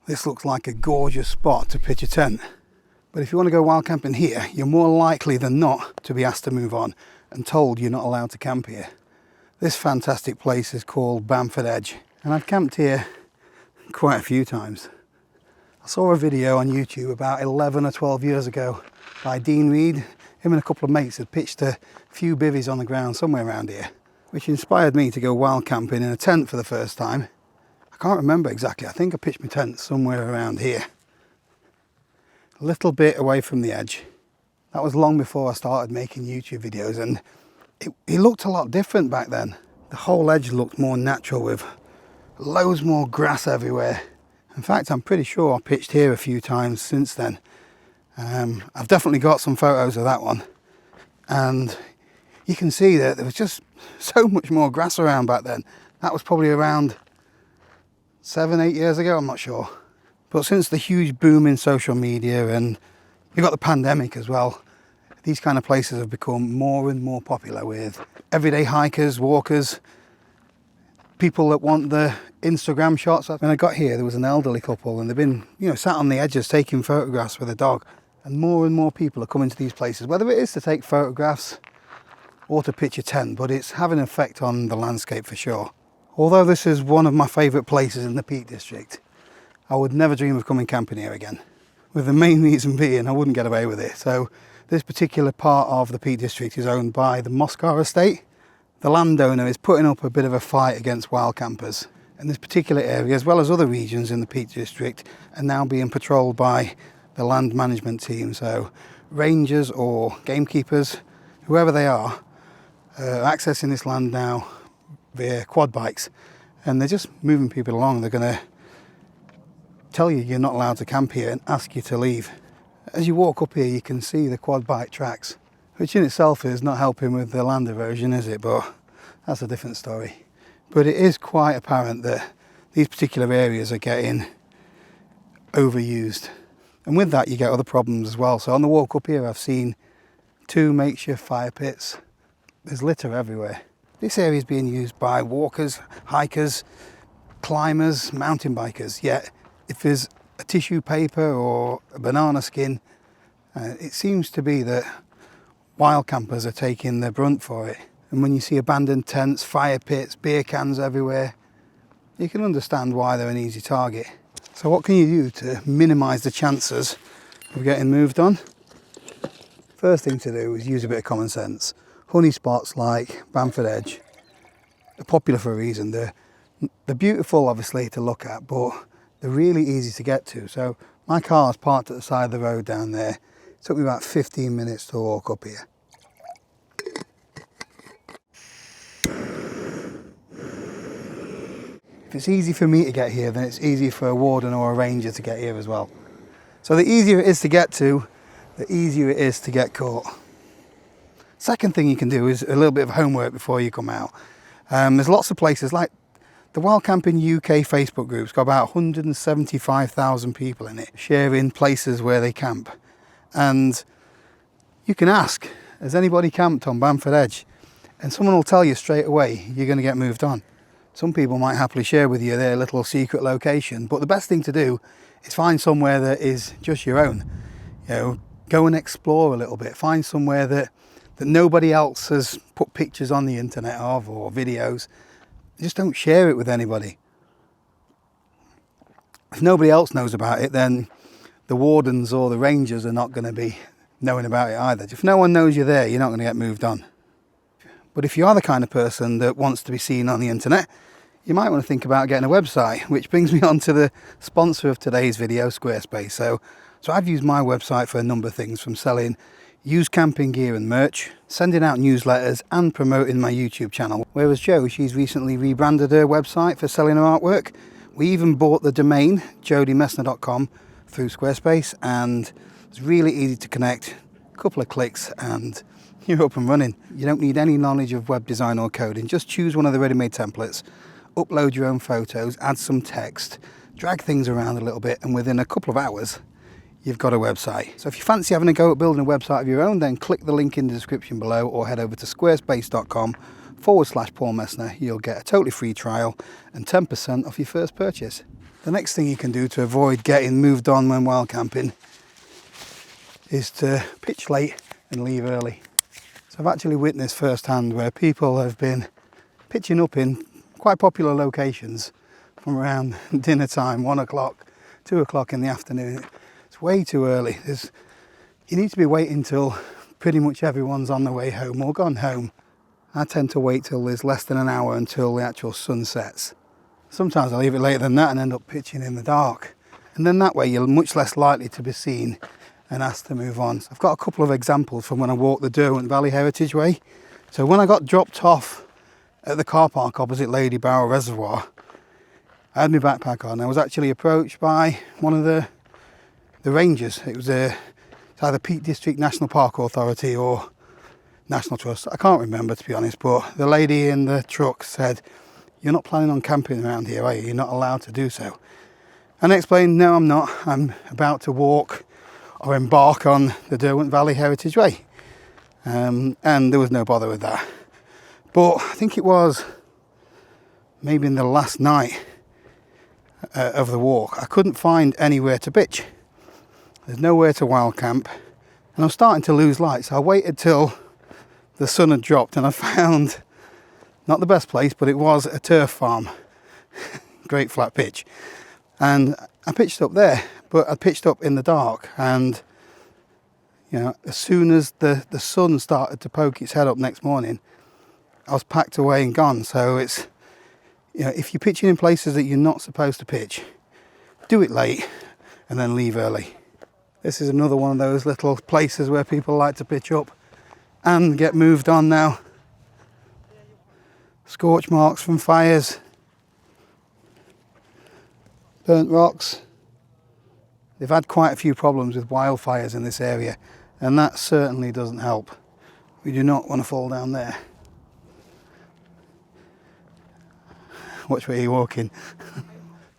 This looks like a gorgeous spot to pitch a tent. But if you want to go wild camping here, you're more likely than not to be asked to move on and told you're not allowed to camp here. This fantastic place is called Bamford Edge, and I've camped here quite a few times. I saw a video on YouTube about 11 or 12 years ago by Dean Reed. Him and a couple of mates had pitched a few bivvies on the ground somewhere around here, which inspired me to go wild camping in a tent for the first time. I can't remember exactly, I think I pitched my tent somewhere around here. A little bit away from the edge. That was long before I started making YouTube videos, and it looked a lot different back then. The whole edge looked more natural with loads more grass everywhere. In fact, I'm pretty sure I pitched here a few times since then. I've definitely got some photos of that one, and you can see that there was just so much more grass around back then. That was probably around 7-8 years ago, I'm not sure. But since the huge boom in social media, and you've got the pandemic as well, these kind of places have become more and more popular with everyday hikers, walkers, people that want the Instagram shots. When I got here, there was an elderly couple, and they've been, sat on the edges taking photographs with a dog. And more people are coming to these places, whether it is to take photographs or to pitch a tent, but it's having an effect on the landscape for sure. Although this is one of my favourite places in the Peak District, I would never dream of coming camping here again. With the main reason being I wouldn't get away with it. So this particular part of the Peak District is owned by the Messner estate. The landowner is putting up a bit of a fight against wild campers. And this particular area, as well as other regions in the Peak District, are now being patrolled by the land management team. So rangers or gamekeepers, whoever they are accessing this land now via quad bikes, and they're just moving people along. They're going to tell you you're not allowed to camp here and ask you to leave. As you walk up here, you can see the quad bike tracks, which in itself is not helping with the land erosion, is it? But that's a different story. But it is quite apparent that these particular areas are getting overused, and with that you get other problems as well. So on the walk up here, I've seen 2 makeshift fire pits. There's litter everywhere. This area is being used by walkers, hikers, climbers, mountain bikers. Yet if there's a tissue paper or a banana skin, it seems to be that wild campers are taking the brunt for it. And when you see abandoned tents, fire pits, beer cans everywhere, you can understand why they're an easy target. So what can you do to minimise the chances of getting moved on? First thing to do is use a bit of common sense. Honey spots like Bamford Edge are popular for a reason. They're beautiful, obviously, to look at, but they're really easy to get to. So my car's parked at the side of the road down there. It took me about 15 minutes to walk up here. If it's easy for me to get here, then it's easy for a warden or a ranger to get here as well. So the easier it is to get to, the easier it is to get caught. Second thing you can do is a little bit of homework before you come out. There's lots of places like the Wild Camping UK Facebook group's got about 175,000 people in it, sharing places where they camp. And you can ask, has anybody camped on Bamford Edge? And someone will tell you straight away you're going to get moved on. Some people might happily share with you their little secret location, but the best thing to do is find somewhere that is just your own. Go and explore a little bit. Find somewhere that nobody else has put pictures on the internet of or videos. Just don't share it with anybody. If nobody else knows about it, then the wardens or the rangers are not going to be knowing about it either. If no one knows you're there, you're not going to get moved on. But if you are the kind of person that wants to be seen on the internet, you might want to think about getting a website, which brings me on to the sponsor of today's video, Squarespace. So I've used my website for a number of things, from selling used camping gear and merch, sending out newsletters, and promoting my YouTube channel. Whereas Jo, she's recently rebranded her website for selling her artwork. We even bought the domain, jodymessner.com, through Squarespace, and it's really easy to connect. A couple of clicks and you're up and running. You don't need any knowledge of web design or coding. Just choose one of the ready-made templates, upload your own photos, add some text, drag things around a little bit, and within a couple of hours, you've got a website. So if you fancy having a go at building a website of your own, then click the link in the description below or head over to squarespace.com/Paul Messner. You'll get a totally free trial and 10% off your first purchase. The next thing you can do to avoid getting moved on when wild camping is to pitch late and leave early. So I've actually witnessed firsthand where people have been pitching up in quite popular locations from around dinner time, 1 o'clock, 2 o'clock in the afternoon. It's way too early. You need to be waiting till pretty much everyone's on the way home or gone home. I tend to wait till there's less than an hour until the actual sun sets. Sometimes I leave it later than that and end up pitching in the dark. And then that way you're much less likely to be seen and asked to move on. So I've got a couple of examples from when I walked the Derwent Valley Heritage Way. So when I got dropped off at the car park opposite Lady Barrow Reservoir, I had my backpack on. I was actually approached by one of the rangers. It was it's either Peak District National Park Authority or National Trust. I can't remember, to be honest, but the lady in the truck said, "You're not planning on camping around here, are you? You're not allowed to do so." And I explained, no, I'm not. I'm about to walk or embark on the Derwent Valley Heritage Way. And there was no bother with that. But I think it was maybe in the last night of the walk, I couldn't find anywhere to pitch. There's nowhere to wild camp. And I was starting to lose light, so I waited till the sun had dropped and I found, not the best place, but it was a turf farm. Great flat pitch. And I pitched up there, but I pitched up in the dark, and you know, as soon as the sun started to poke its head up next morning, I was packed away and gone. So it's, you know, if you're pitching in places that you're not supposed to pitch, do it late and then leave early. This is another one of those little places where people like to pitch up and get moved on now. Scorch marks from fires, burnt rocks. They've had quite a few problems with wildfires in this area, and that certainly doesn't help. We do not want to fall down there. Watch where you're walking.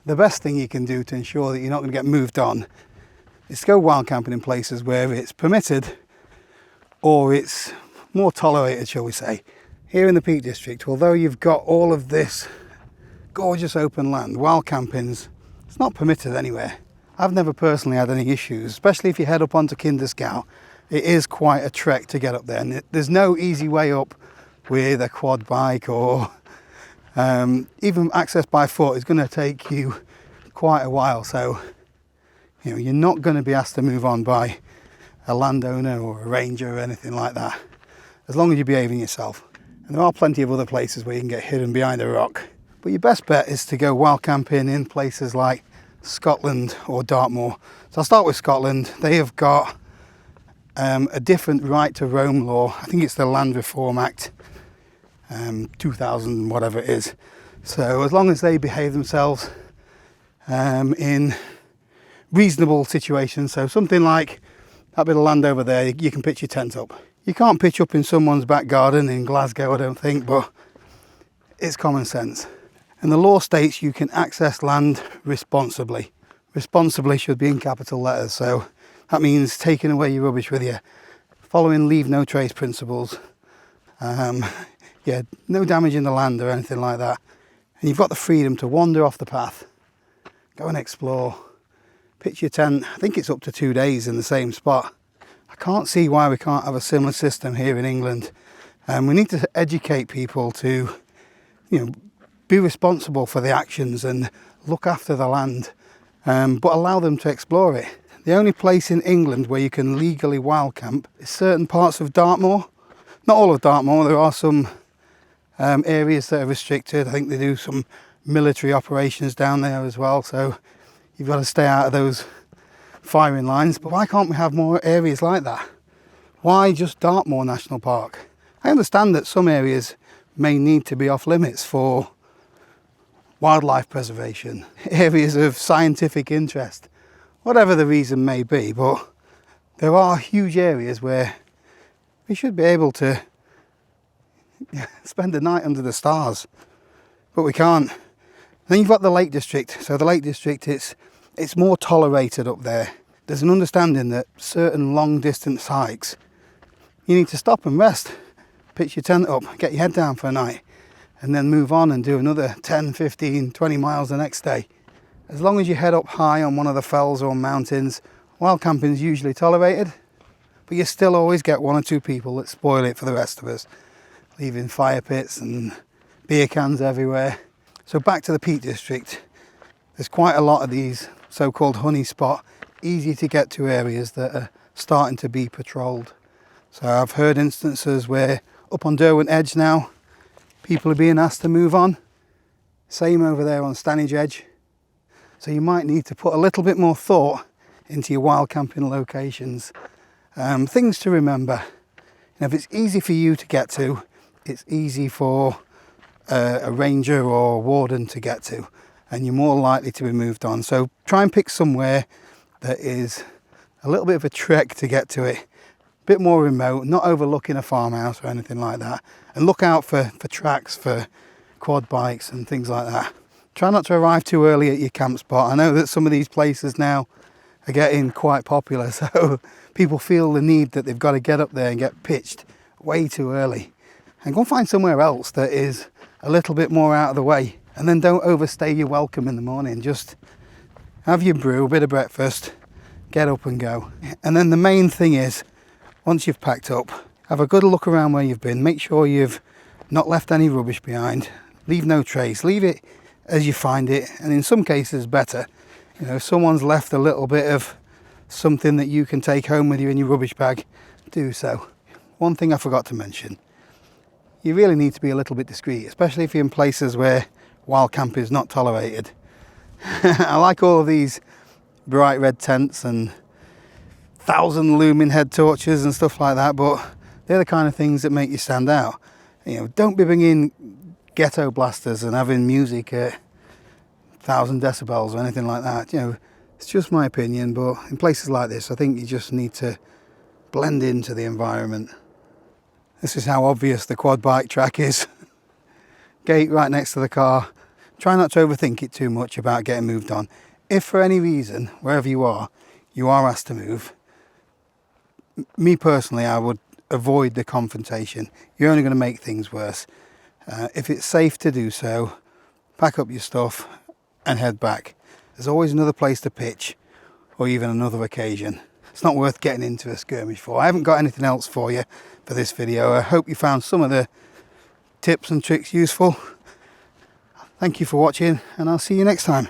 The best thing you can do to ensure that you're not going to get moved on is to go wild camping in places where it's permitted or it's more tolerated, shall we say. Here in the Peak District, although you've got all of this gorgeous open land, wild camping's, it's not permitted anywhere. I've never personally had any issues, especially if you head up onto Kinder Scout. It is quite a trek to get up there, and there's no easy way up with a quad bike or even access by foot is going to take you quite a while. So, you know, you're not going to be asked to move on by a landowner or a ranger or anything like that, as long as you're behaving yourself. And there are plenty of other places where you can get hidden behind a rock. But your best bet is to go wild camping in places like Scotland or Dartmoor. So I'll start with Scotland. They have got a different right to roam law. I think it's the Land Reform Act 2000, whatever it is. So as long as they behave themselves in reasonable situations, so something like that bit of land over there, you can pitch your tent up. You can't pitch up in someone's back garden in Glasgow, I don't think, but it's common sense. And the law states you can access land responsibly. Responsibly should be in capital letters, so that means taking away your rubbish with you, following leave no trace principles, no damaging the land or anything like that. And you've got the freedom to wander off the path, go and explore, pitch your tent. I think it's up to 2 days in the same spot. I can't see why we can't have a similar system here in England. We need to educate people to, you know, be responsible for the actions and look after the land, but allow them to explore it. The only place in England where you can legally wild camp is certain parts of Dartmoor. Not all of Dartmoor, there are some areas that are restricted. I think they do some military operations down there as well, so you've got to stay out of those firing lines. But why can't we have more areas like that? Why just Dartmoor National Park? I understand that some areas may need to be off limits for wildlife preservation, areas of scientific interest, whatever the reason may be, but there are huge areas where we should be able to spend the night under the stars, but we can't. Then you've got the Lake District. So the Lake District, it's more tolerated up there. There's an understanding that certain long distance hikes, you need to stop and rest, pitch your tent up, get your head down for a night, and then move on and do another 10, 15, 20 miles the next day. As long as you head up high on one of the fells or mountains, wild camping is usually tolerated, but you still always get one or two people that spoil it for the rest of us, leaving fire pits and beer cans everywhere. So back to the Peak District, there's quite a lot of these so-called honey spot, easy to get to areas that are starting to be patrolled. So I've heard instances where up on Derwent Edge now, people are being asked to move on. Same over there on Stanage Edge. So you might need to put a little bit more thought into your wild camping locations. Things to remember. If it's easy for you to get to, it's easy for a ranger or warden to get to, and you're more likely to be moved on. So try and pick somewhere that is a little bit of a trek to get to it, a bit more remote, not overlooking a farmhouse or anything like that, and look out for tracks for quad bikes and things like that. Try not to arrive too early at your camp spot. I know that some of these places now are getting quite popular, so people feel the need that they've got to get up there and get pitched way too early. And go and find somewhere else that is a little bit more out of the way. And then don't overstay your welcome in the morning. Just have your brew, a bit of breakfast, get up and go. And then the main thing is, once you've packed up, have a good look around where you've been. Make sure you've not left any rubbish behind. Leave no trace. Leave it as you find it, and in some cases better. You know, if someone's left a little bit of something that you can take home with you in your rubbish bag, do so. One thing I forgot to mention, you really need to be a little bit discreet, especially if you're in places where wild camp is not tolerated. I like all of these bright red tents and 1,000 lumen head torches and stuff like that, but they're the kind of things that make you stand out. You know, don't be bringing ghetto blasters and having music at 1,000 decibels or anything like that. You know, it's just my opinion, but in places like this, I think you just need to blend into the environment. This is how obvious the quad bike track is. Gate right next to the car. Try not to overthink it too much about getting moved on. If for any reason, wherever you are asked to move, me personally, I would avoid the confrontation. You're only going to make things worse. If it's safe to do so, pack up your stuff and head back. There's always another place to pitch, or even another occasion. It's not worth getting into a skirmish for. I haven't got anything else for you for this video. I hope you found some of the tips and tricks useful. Thank you for watching, and I'll see you next time.